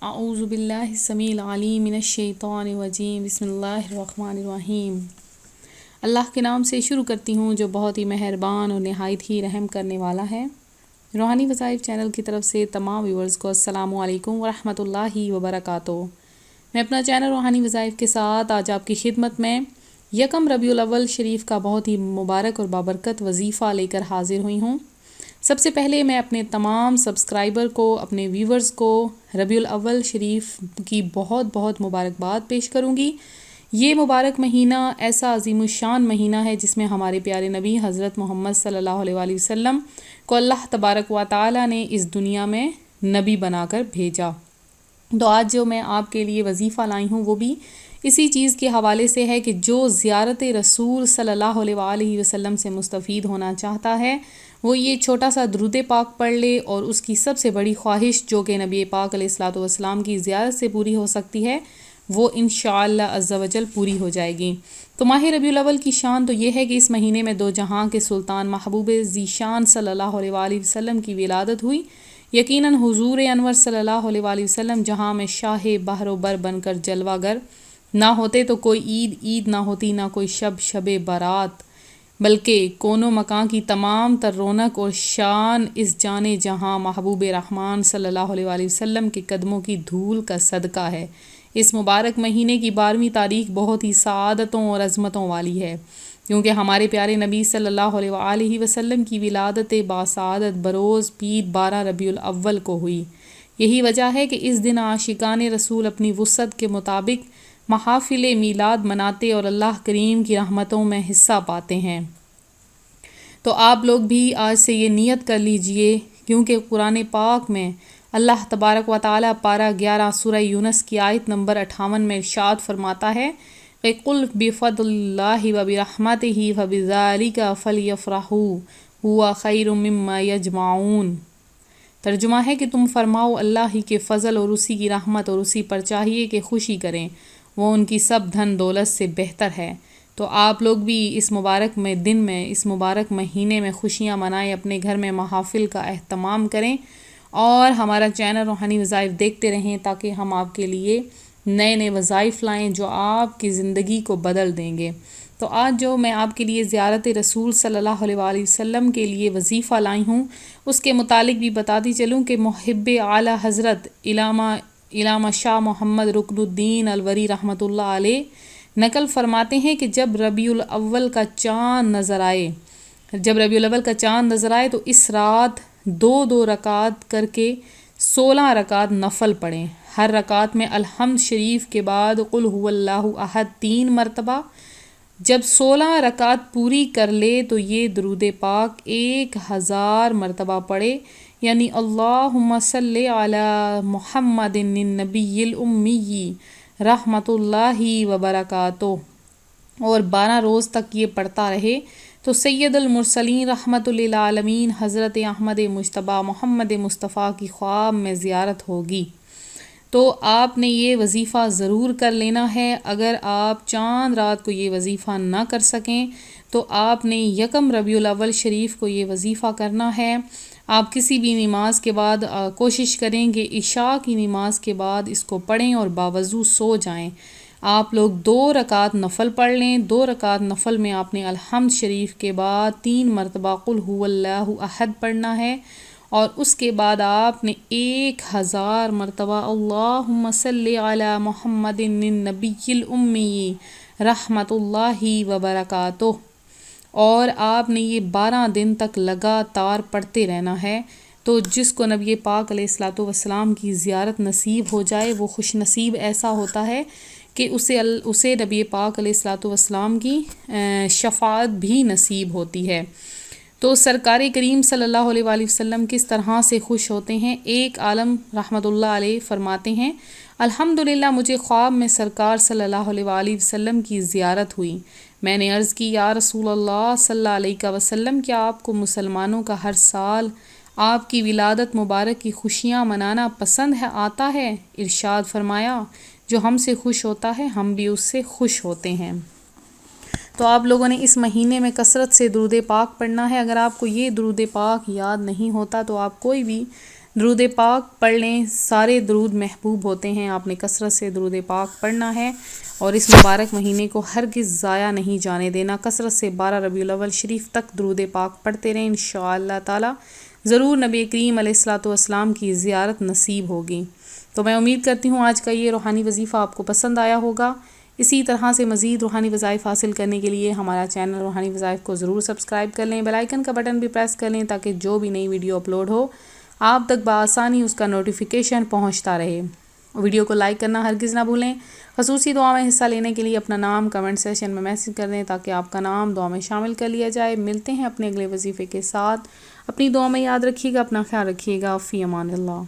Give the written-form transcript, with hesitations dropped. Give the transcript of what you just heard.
اعوذ باللہ السمیع العلیم من الشیطان الرجیم بسم اللہ الرحمن الرحیم۔ اللہ کے نام سے شروع کرتی ہوں جو بہت ہی مہربان اور نہایت ہی رحم کرنے والا ہے۔ روحانی وظائف چینل کی طرف سے تمام ویورز کو السلام علیکم ورحمۃ اللہ وبرکاتہ۔ میں اپنا چینل روحانی وظائف کے ساتھ آج آپ کی خدمت میں یکم ربیع الاول شریف کا بہت ہی مبارک اور بابرکت وظیفہ لے کر حاضر ہوئی ہوں۔ سب سے پہلے میں اپنے تمام سبسکرائبر کو، اپنے ویورز کو ربیع الاول شریف کی بہت بہت مبارکباد پیش کروں گی۔ یہ مبارک مہینہ ایسا عظیم الشان مہینہ ہے جس میں ہمارے پیارے نبی حضرت محمد صلی اللہ علیہ وآلہ وسلم کو اللہ تبارک و تعالی نے اس دنیا میں نبی بنا کر بھیجا۔ تو آج جو میں آپ کے لیے وظیفہ لائی ہوں وہ بھی اسی چیز کے حوالے سے ہے کہ جو زیارت رسول صلی اللہ علیہ وآلہ وسلم سے مستفید ہونا چاہتا ہے وہ یہ چھوٹا سا درود پاک پڑھ لے، اور اس کی سب سے بڑی خواہش جو کہ نبی پاک علیہ الصلوۃ والسلام کی زیارت سے پوری ہو سکتی ہے وہ انشاءاللہ عز و جل پوری ہو جائے گی۔ تو ماہ ربیع الاول کی شان تو یہ ہے کہ اس مہینے میں دو جہاں کے سلطان محبوب ذیشان صلی اللہ علیہ وآلہ وسلم کی ولادت ہوئی۔ یقیناً حضور انور صلی اللہ علیہ وآلہ وسلم جہاں میں شاہ بحر و بر بن کر جلوہ گر نہ ہوتے تو کوئی عید نہ ہوتی، نہ کوئی شب برات، بلکہ کون و مکان کی تمام تر رونق اور شان اس جانے جہاں محبوب رحمان صلی اللہ علیہ وآلہ وسلم کے قدموں کی دھول کا صدقہ ہے۔ اس مبارک مہینے کی 12ویں تاریخ بہت ہی سعادتوں اور عظمتوں والی ہے، کیونکہ ہمارے پیارے نبی صلی اللہ علیہ وآلہ وسلم کی ولادت باسعادت بروز پیر 12 ربیع الاول کو ہوئی۔ یہی وجہ ہے کہ اس دن عاشقان رسول اپنی وسعت کے مطابق محافل میلاد مناتے اور اللہ کریم کی رحمتوں میں حصہ پاتے ہیں۔ تو آپ لوگ بھی آج سے یہ نیت کر لیجئے، کیونکہ قرآن پاک میں اللہ تبارک و تعالی پارہ 11 سورہ یونس کی آیت نمبر 58 میں ارشاد فرماتا ہے کہ قُلْ بِفَضْلِ اللَّهِ وَبِرَحْمَتِهِ فَبِذَلِكَ فَلْيَفْرَحُوا هُوَ خَيْرٌ مِّمَّا يَجْمَعُونَ۔ ترجمہ ہے کہ تم فرماؤ اللہ ہی کے فضل اور اسی کی رحمت اور اسی پر چاہیے کہ خوشی کریں، وہ ان کی سب دھن دولت سے بہتر ہے۔ تو آپ لوگ بھی اس مبارک دن میں، اس مبارک مہینے میں خوشیاں منائیں، اپنے گھر میں محافل کا اہتمام کریں اور ہمارا چینل روحانی وظائف دیکھتے رہیں تاکہ ہم آپ کے لیے نئے نئے وظائف لائیں جو آپ کی زندگی کو بدل دیں گے۔ تو آج جو میں آپ کے لیے زیارت رسول صلی اللہ علیہ وآلہ وسلم کے لیے وظیفہ لائی ہوں اس کے متعلق بھی بتاتی چلوں کہ محب اعلیٰ حضرت علامہ شاہ محمد رکن الدین الوری رحمۃ اللہ علیہ نقل فرماتے ہیں کہ جب ربیع الاول کا چاند نظر آئے تو اس رات 2 رکعت کر کے 16 رکعت نفل پڑھیں۔ ہر رکعت میں الحمد شریف کے بعد قل هو اللہ احد 3 مرتبہ۔ جب 16 رکعت پوری کر لے تو یہ درود پاک 1000 مرتبہ پڑھے، یعنی اللہم صلی علی محمد النبی الامی رحمۃ اللہ وبرکاتہ، اور 12 روز تک یہ پڑھتا رہے تو سید المرسلین رحمۃ للعالمین حضرت احمد مجتبیٰ محمد مصطفیٰ کی خواب میں زیارت ہوگی۔ تو آپ نے یہ وظیفہ ضرور کر لینا ہے۔ اگر آپ چاند رات کو یہ وظیفہ نہ کر سکیں تو آپ نے یکم ربیع الاول شریف کو یہ وظیفہ کرنا ہے۔ آپ کسی بھی نماز کے بعد کوشش کریں کہ عشاء کی نماز کے بعد اس کو پڑھیں اور باوضو سو جائیں۔ آپ لوگ 2 رکعت نفل پڑھ لیں۔ 2 رکعت نفل میں آپ نے الحمد شریف کے بعد 3 مرتبہ قل هو اللہ احد پڑھنا ہے، اور اس کے بعد آپ نے 1000 مرتبہ اللہم صلی علی محمد النبی الامی رحمۃ اللہ وبرکاتہ، اور آپ نے یہ 12 دن تک لگاتار پڑھتے رہنا ہے۔ تو جس کو نبی پاک علیہ الصلوۃ والسلام کی زیارت نصیب ہو جائے وہ خوش نصیب ایسا ہوتا ہے کہ اسے نبی پاک علیہ الصلوۃ والسلام کی شفاعت بھی نصیب ہوتی ہے۔ تو سرکار کریم صلی اللہ علیہ وآلہ وسلم کس طرح سے خوش ہوتے ہیں، ایک عالم رحمۃ اللہ علیہ فرماتے ہیں الحمدللہ مجھے خواب میں سرکار صلی اللہ علیہ وآلہ وسلم کی زیارت ہوئی۔ میں نے عرض کی یا رسول اللہ صلی اللہ علیہ وسلم، کیا آپ کو مسلمانوں کا ہر سال آپ کی ولادت مبارک کی خوشیاں منانا پسند آتا ہے؟ ارشاد فرمایا جو ہم سے خوش ہوتا ہے ہم بھی اس سے خوش ہوتے ہیں۔ تو آپ لوگوں نے اس مہینے میں کثرت سے درود پاک پڑھنا ہے۔ اگر آپ کو یہ درود پاک یاد نہیں ہوتا تو آپ کوئی بھی درود پاک پڑھ لیں، سارے درود محبوب ہوتے ہیں، آپ نے کثرت سے درود پاک پڑھنا ہے اور اس مبارک مہینے کو ہرگز ضائع نہیں جانے دینا، کثرت سے 12 ربیع الاول شریف تک درود پاک پڑھتے رہیں، انشاءاللہ تعالی ضرور نبی کریم علیہ الصلوۃ والسلام کی زیارت نصیب ہوگی۔ تو میں امید کرتی ہوں آج کا یہ روحانی وظیفہ آپ کو پسند آیا ہوگا۔ اسی طرح سے مزید روحانی وظائف حاصل کرنے کے لیے ہمارا چینل روحانی وظائف کو ضرور سبسکرائب کر لیں، بیل آئیکن کا بٹن بھی پریس کر لیں تاکہ جو بھی نئی ویڈیو اپلوڈ ہو آپ تک بآسانی اس کا نوٹیفیکیشن پہنچتا رہے۔ ویڈیو کو لائک کرنا ہرگز نہ بھولیں۔ خصوصی دعا میں حصہ لینے کے لیے اپنا نام کمنٹ سیشن میں میسج کر دیں تاکہ آپ کا نام دعا میں شامل کر لیا جائے۔ ملتے ہیں اپنے اگلے وظیفے کے ساتھ، اپنی دعا میں یاد رکھیے گا، اپنا خیال رکھیے گا، فی امان اللہ۔